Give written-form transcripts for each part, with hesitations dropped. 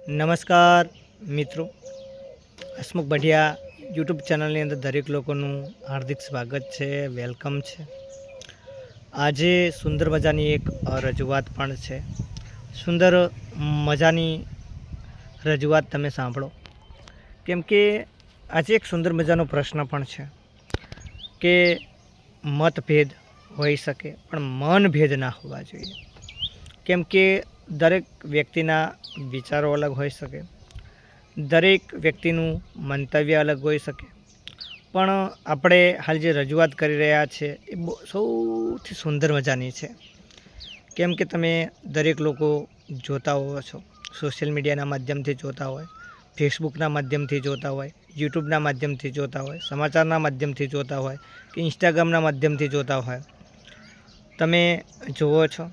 નમસ્કાર મિત્રો, હસમુખ બઢિયા યુટ્યુબ ચેનલની અંદર દરેક લોકોનું હાર્દિક સ્વાગત છે, વેલકમ છે। આજે સુંદર મજાની એક રજૂઆત પણ છે। સુંદર મજાની રજૂઆત તમે સાંભળો, કેમ કે આજે એક સુંદર મજાનો પ્રશ્ન પણ છે કે મતભેદ હોઈ શકે પણ મનભેદ ના હોવા જોઈએ। કેમ કે દરેક વ્યક્તિના વિચારો અલગ હોઈ શકે, દરેક વ્યક્તિનું મંતવ્ય અલગ હોઈ શકે, પણ આપણે હાલ જે રજૂઆત કરી રહ્યા છીએ એ સૌથી સુંદર મજાની છે। કેમ કે તમે દરેક લોકો જોતા હોવો છો, સોશિયલ મીડિયાના માધ્યમથી જોતા હોય, ફેસબુકના માધ્યમથી જોતા હોય, યુટ્યુબના માધ્યમથી જોતા હોય, સમાચારના માધ્યમથી જોતા હોય કે ઇન્સ્ટાગ્રામના માધ્યમથી જોતા હોય, તમે જુઓ છો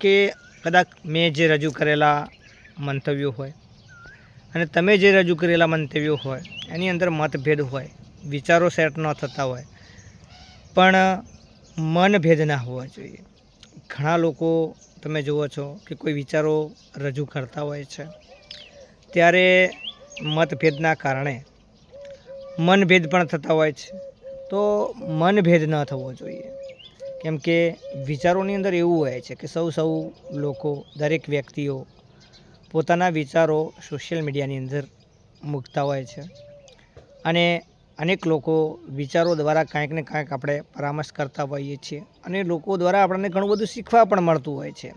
કે કદાચ મેં જે રજૂ કરેલા મંતવ્યો હોય અને તમે જે રજૂ કરેલા મંતવ્યો હોય એની અંદર મતભેદ હોય, વિચારો સેટ ન થતા હોય, પણ મનભેદ ના હોવા જોઈએ। ઘણા લોકો તમે જુઓ છો કે કોઈ વિચારો રજૂ કરતા હોય છે ત્યારે મતભેદના કારણે મનભેદ પણ થતા હોય છે, તો મનભેદ ન થવો જોઈએ। કેમ કે વિચારોની અંદર એવું હોય છે કે સૌ લોકો, દરેક વ્યક્તિઓ પોતાના વિચારો સોશિયલ મીડિયાની અંદર મૂકતા હોય છે અને અનેક લોકો વિચારો દ્વારા કાંઈક ને કાંઈક આપણે પરામર્શ કરતા હોઈએ છીએ અને લોકો દ્વારા આપણને ઘણું બધું શીખવા પણ મળતું હોય છે।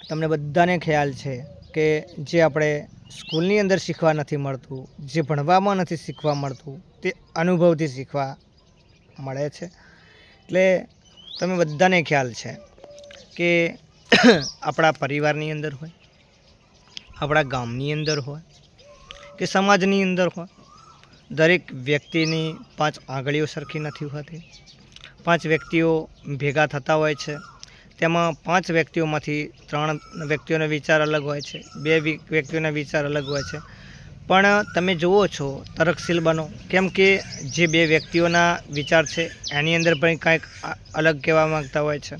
તમને બધાને ખ્યાલ છે કે જે આપણે સ્કૂલની અંદર શીખવા નથી મળતું, જે ભણવામાં નથી શીખવા મળતું, તે અનુભવથી શીખવા મળે છે। એટલે તમે બધાને ખ્યાલ છે કે આપણા પરિવારની અંદર હોય, આપણા ગામની અંદર હોય કે સમાજની અંદર હોય, દરેક વ્યક્તિની 5 આંગળીઓ સરખી નથી હોતી। 5 વ્યક્તિઓ ભેગા થતા હોય છે, તેમાં 5 વ્યક્તિઓમાંથી 3 વ્યક્તિઓના વિચાર અલગ હોય છે, 2 વ્યક્તિઓના વિચાર અલગ હોય છે, પણ તમે જુઓ છો તર્કશીલ બનો। કેમ કે જે 2 વ્યક્તિઓના વિચાર છે એની અંદર પણ કંઈક અલગ કહેવા માગતા હોય છે,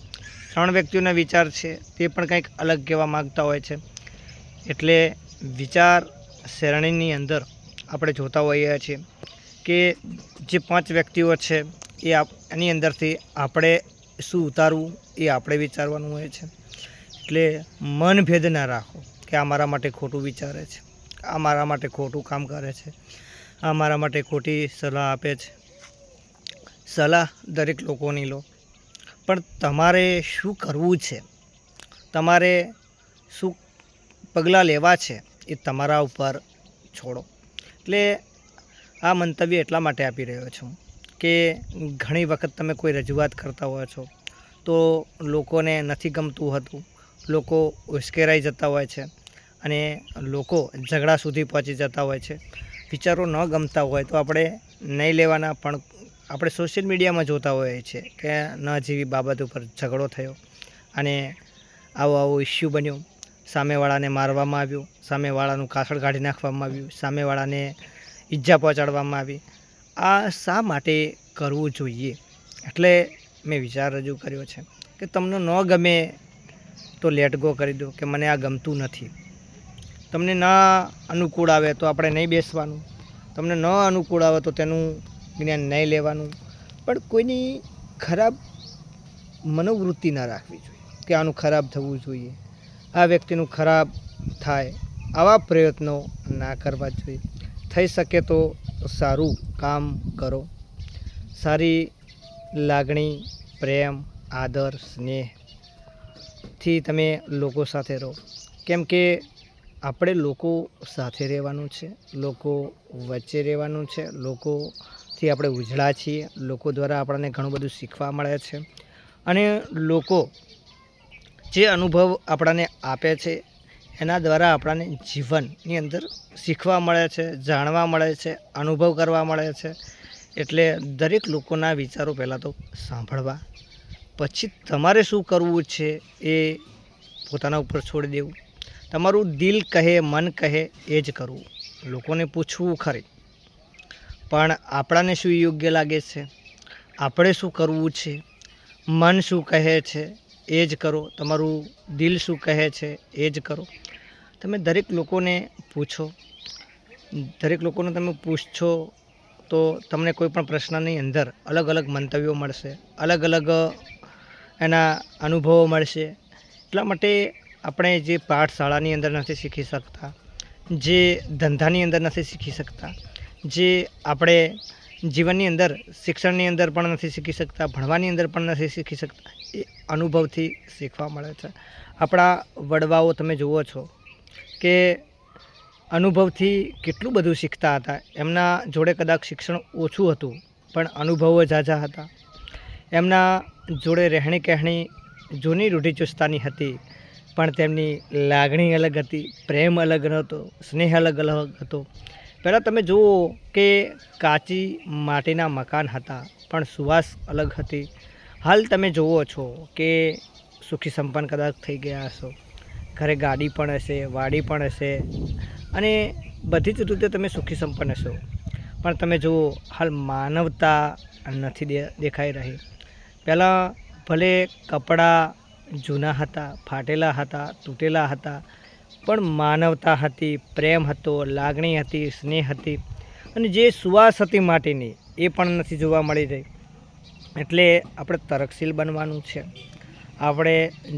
3 વ્યક્તિઓના વિચાર છે તે પણ કંઈક અલગ કહેવા માગતા હોય છે। એટલે વિચાર શ્રેણીની અંદર આપણે જોતા હોઈએ છીએ કે જે 5 વ્યક્તિઓ છે એની અંદરથી આપણે શું ઉતારવું એ આપણે વિચારવાનું હોય છે। એટલે મનભેદ ના રાખો કે આ મારા માટે ખોટું વિચારે છે, આ મારા માટે ખોટું કામ કરે છે, આ મારા માટે ખોટી સલાહ આપે છે। સલાહ દરેક લોકોની લો, પણ તમારે શું કરવું છે, તમારે શું પગલાં લેવા છે એ તમારા ઉપર છોડો। એટલે આ મંતવ્ય એટલા માટે આપી રહ્યો છું કે ઘણી વખત તમે કોઈ રજૂઆત કરતા હોય છો તો લોકોને નથી ગમતું હતું, લોકો ઉશ્કેરાઈ જતા હોય છે અને લોકો ઝઘડા સુધી પહોંચી જતા હોય છે। વિચારો ન ગમતા હોય તો આપણે નહીં લેવાના, પણ આપણે સોશિયલ મીડિયામાં જોતા હોઈએ છીએ કે ન જેવી બાબત ઉપર ઝઘડો થયો અને આવો ઇસ્યુ બન્યો, સામેવાળાને મારવામાં આવ્યો, સામેવાળાનું કાસળ કાઢી નાખવામાં આવ્યું, સામેવાળાને ઈજા પહોંચાડવામાં આવી। આ શા માટે કરવું જોઈએ? એટલે મેં વિચાર રજૂ કર્યો છે કે તમને ન ગમે તો લેટ ગો કરી દો કે મને આ ગમતું નથી। તમને ના અનુકૂળ આવે તો આપણે નહીં બેસવાનું, તમને ન અનુકૂળ આવે તો તેનું જ્ઞાન નહીં લેવાનું, પણ કોઈની ખરાબ મનોવૃત્તિ ના રાખવી જોઈએ કે આનું ખરાબ થવું જોઈએ, આ વ્યક્તિનું ખરાબ થાય, આવા પ્રયત્નો ના કરવા જોઈએ। થઈ શકે તો સારું કામ કરો, સારી લાગણી, પ્રેમ, આદર, સ્નેહથી તમે લોકો સાથે રહો। કેમ કે આપણે લોકો સાથે રહેવાનું છે, લોકો વચ્ચે રહેવાનું છે, લોકોથી આપણે ઉજળા છીએ, લોકો દ્વારા આપણને ઘણું બધું શીખવા મળે છે અને લોકો જે અનુભવ આપણને આપે છે એના દ્વારા આપણને જીવનની અંદર શીખવા મળે છે, જાણવા મળે છે, અનુભવ કરવા મળે છે। એટલે દરેક લોકોના વિચારો પહેલાં તો સાંભળવા, પછી તમારે શું કરવું છે એ પોતાના ઉપર છોડી દેવું। તમારું દિલ કહે, મન કહે એ જ કરવું, લોકોને પૂછવું ખરી, પણ આપણાને શું યોગ્ય લાગે છે, આપણે શું કરવું છે, મન શું કહે છે એ જ કરો, તમારું દિલ શું કહે છે એ જ કરો। તમે દરેક લોકોને પૂછો, દરેક લોકોને તમે પૂછશો તો તમને કોઈ પણ પ્રશ્નની અંદર અલગ અલગ મંતવ્યો મળશે, અલગ અલગ એના અનુભવો મળશે. એટલા માટે આપણે જે પાઠશાળાની અંદર નથી શીખી શકતા, જે ધંધાની અંદર નથી શીખી શકતા, જે આપણે જીવનની અંદર શિક્ષણની અંદર પણ નથી શીખી શકતા, ભણવાની અંદર પણ નથી શીખી શકતા, એ અનુભવથી શીખવા મળે છે. આપણા વડવાઓ તમે જુઓ છો કે અનુભવથી કેટલું બધું શીખતા હતા. એમના જોડે કદાચ શિક્ષણ ઓછું હતું પણ અનુભવો ઝાઝા હતા. એમના જોડે રહેણી કહેણી જૂની રૂઢિચુસ્તતાની હતી, પણ તેમની લાગણી અલગ હતી, પ્રેમ અલગ હતો, સ્નેહ અલગ અલગ હતો. પહેલાં તમે જુઓ કે કાચી માટીના મકાન હતા પણ સુવાસ અલગ હતી. હાલ તમે જુઓ છો કે સુખી સંપન્ન કદાચ થઈ ગયા હશો, ઘરે ગાડી પણ હશે, વાડી પણ હશે અને બધી જ રીતે તમે સુખી સંપન્ન હશો, પણ તમે જુઓ હાલ માનવતા નથી દેખાઈ રહી. પહેલાં ભલે કપડાં જૂના હતા, ફાટેલા હતા, તૂટેલા હતા, પણ માનવતા હતી, પ્રેમ હતો, લાગણી હતી, સ્નેહ હતી અને જે સુવાસ હતી માટીની એ પણ નથી જોવા મળી રહી. એટલે આપણે તરકશીલ બનવાનું છે, આપણે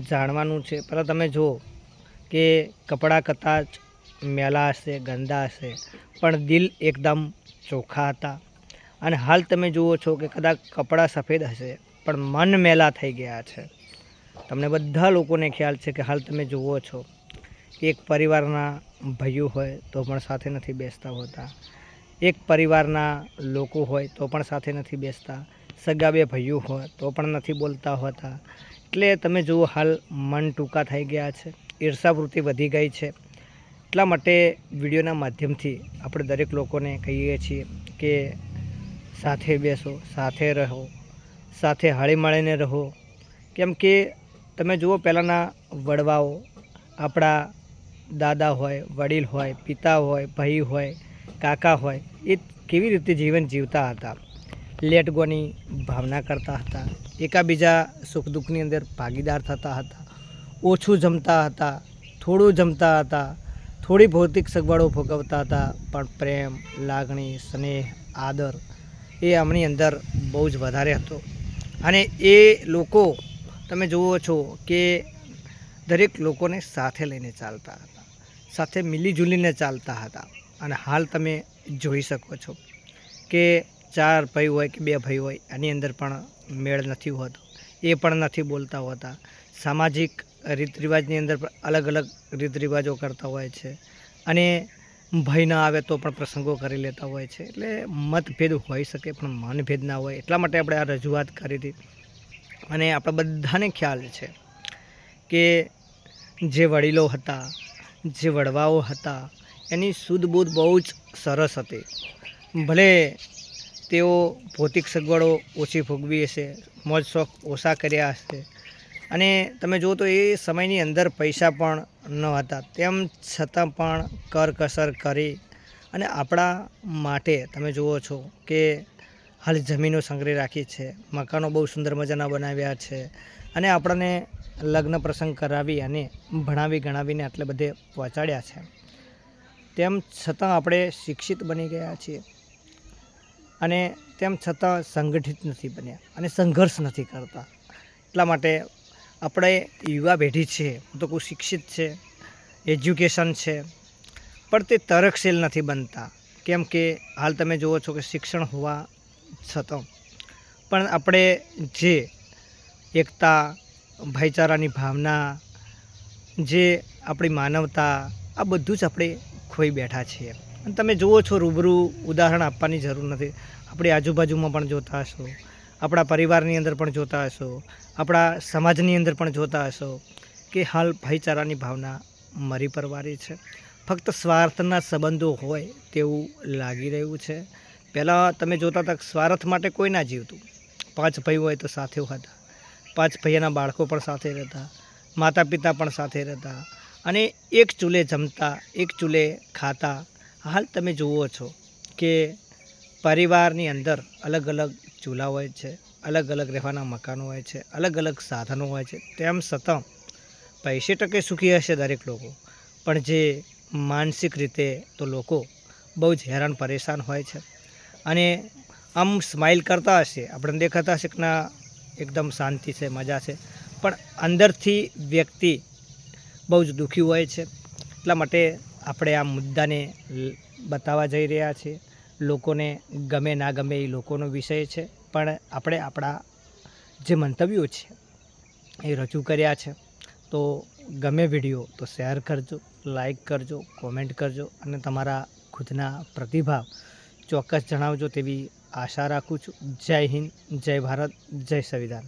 જાણવાનું છે. પહેલાં તમે જુઓ કે કપડાં કદાચ મેલા હશે, ગંદા હશે, પણ દિલ એકદમ ચોખ્ખા હતા. અને હાલ તમે જુઓ છો કે કદાચ કપડાં સફેદ હશે પણ મન મેલા થઈ ગયા છે. તમને બધા લોકોને ખ્યાલ છે કે હાલ તમે જુઓ છો એક પરિવારના ભાઈઓ હોય તો પણ સાથે નથી બેસતા હોતા, એક પરિવારના લોકો હોય તો પણ સાથે નથી બેસતા, સગા બે ભાઈઓ હોય તો પણ નથી બોલતા હોતા. એટલે તમે જુઓ હાલ મન ટૂંકા થઈ ગયા છે, ઈર્ષાવૃત્તિ વધી ગઈ છે. એટલા માટે વિડીયોના માધ્યમથી આપણે દરેક લોકોને કહીએ છીએ કે સાથે બેસો, સાથે રહો, સાથે હળી મળીને રહો. કેમ કે તમે જુઓ પહેલાંના વડવાઓ, આપણા દાદા હોય, વડીલ હોય, પિતા હોય, ભાઈ હોય, કાકા હોય, એ કેવી રીતે જીવન જીવતા હતા. લેટ ગોની ભાવના કરતા હતા, એકાબીજા સુખ દુઃખની અંદર ભાગીદાર થતા હતા, ઓછું જમતા હતા, થોડું જમતા હતા, થોડી ભૌતિક સગવડો ભોગવતા હતા, પણ પ્રેમ, લાગણી, સ્નેહ, આદર એ આમની અંદર બહુ જ વધારે હતો. અને એ લોકો તમે જુઓ છો કે દરેક લોકોને સાથે લઈને ચાલતા હતા, સાથે મિલીજુલીને ચાલતા હતા. અને હાલ તમે જોઈ શકો છો કે 4 ભાઈ હોય કે 2 ભાઈ હોય એની અંદર પણ મેળ નથી હોતો, એ પણ નથી બોલતા હોતા. સામાજિક રીત રિવાજની અંદર પણ અલગ અલગ રીત રિવાજો કરતા હોય છે અને ભય ના આવે તો પણ પ્રસંગો કરી લેતા હોય છે. એટલે મતભેદ હોઈ શકે પણ મનભેદ ના હોય. એટલા માટે આપણે આ રજૂઆત કરી હતી. અને આપણે બધાને ખ્યાલ છે કે જે વડીલો હતા, જે વડવાઓ હતા, એની શુદ્ધ બુદ્ધ બહુ જ સરસ હતી. ભલે તેઓ ભૌતિક સગવડો ઓછી ભોગવી હશે, મોજ શોખ ઓછા કર્યા હશે અને તમે જુઓ તો એ સમયની અંદર પૈસા પણ ન હતા, તેમ છતાં પણ કરકસર કરી અને આપણા માટે તમે જુઓ છો કે હાલ જમીનો સંગ્રહ રાખી છે, મકાનો બહુ સુંદર મજાના બનાવ્યા છે અને આપણને લગ્ન પ્રસંગ કરાવી અને ભણાવી ગણાવીને આટલે બધે પહોંચાડ્યા છે. તેમ છતાં આપણે શિક્ષિત બની ગયા છીએ અને તેમ છતાં સંગઠિત નથી બન્યા અને સંઘર્ષ નથી કરતા. એટલા માટે આપણે યુવા પેઢી છે, તો કોઈ શિક્ષિત છે, એજ્યુકેશન છે, પણ તે તરકશીલ નથી બનતા. કેમ કે હાલ તમે જુઓ છો કે શિક્ષણ હોવા છતાં પણ આપણે જે એકતા, ભાઈચારાની ભાવના, જે આપણી માનવતા, આ બધું જ આપણે ખોઈ બેઠા છીએ. અને તમે જુઓ છો રૂબરૂ ઉદાહરણ આપવાની જરૂર નથી, આપણી આજુબાજુમાં પણ જોતા હશો, આપણા પરિવારની અંદર પણ જોતા હશો, આપણા સમાજની અંદર પણ જોતા હશો કે હાલ ભાઈચારાની ભાવના મરી પરવારી છે. ફક્ત સ્વાર્થના સંબંધો હોય તેવું લાગી રહ્યું છે. પહેલાં તમે જોતા હતા સ્વાર્થ માટે કોઈ ના જીવતું. 5 ભાઈ હોય તો સાથે હતા, 5 ભાઈના બાળકો પણ સાથે રહેતા, માતા પિતા પણ સાથે રહેતા અને એક ચૂલે જમતા, એક ચૂલે ખાતા. હાલ તમે જુઓ છો કે પરિવારની અંદર અલગ અલગ ચૂલા હોય છે, અલગ અલગ રહેવાના મકાનો હોય છે, અલગ અલગ સાધનો હોય છે. તેમ છતાં પૈસે ટકે સુખી હશે દરેક લોકો, પણ જે માનસિક રીતે તો લોકો બહુ જ હેરાન પરેશાન હોય છે અને આમ સ્માઇલ કરતા હશે, આપણને દેખાતા હશે કે ના એકદમ શાંતિ છે, મજા છે, પણ અંદરથી વ્યક્તિ બહુ જ દુઃખી હોય છે. એટલા માટે આપણે આ મુદ્દાને બતાવવા જઈ રહ્યા છીએ. લોકોને ગમે ના ગમે એ લોકોનો વિષય છે, પણ આપણે આપણા જે મંતવ્યો છે એ રજૂ કર્યા છે. તો ગમે વિડીયો તો શેર કરજો, લાઈક કરજો, કોમેન્ટ કરજો અને તમારા ખુદના પ્રતિભાવ ચોક્કસ જણાવજો તેવી આશા રાખું છું. જય હિન્દ, જય ભારત, જય સંવિધાન.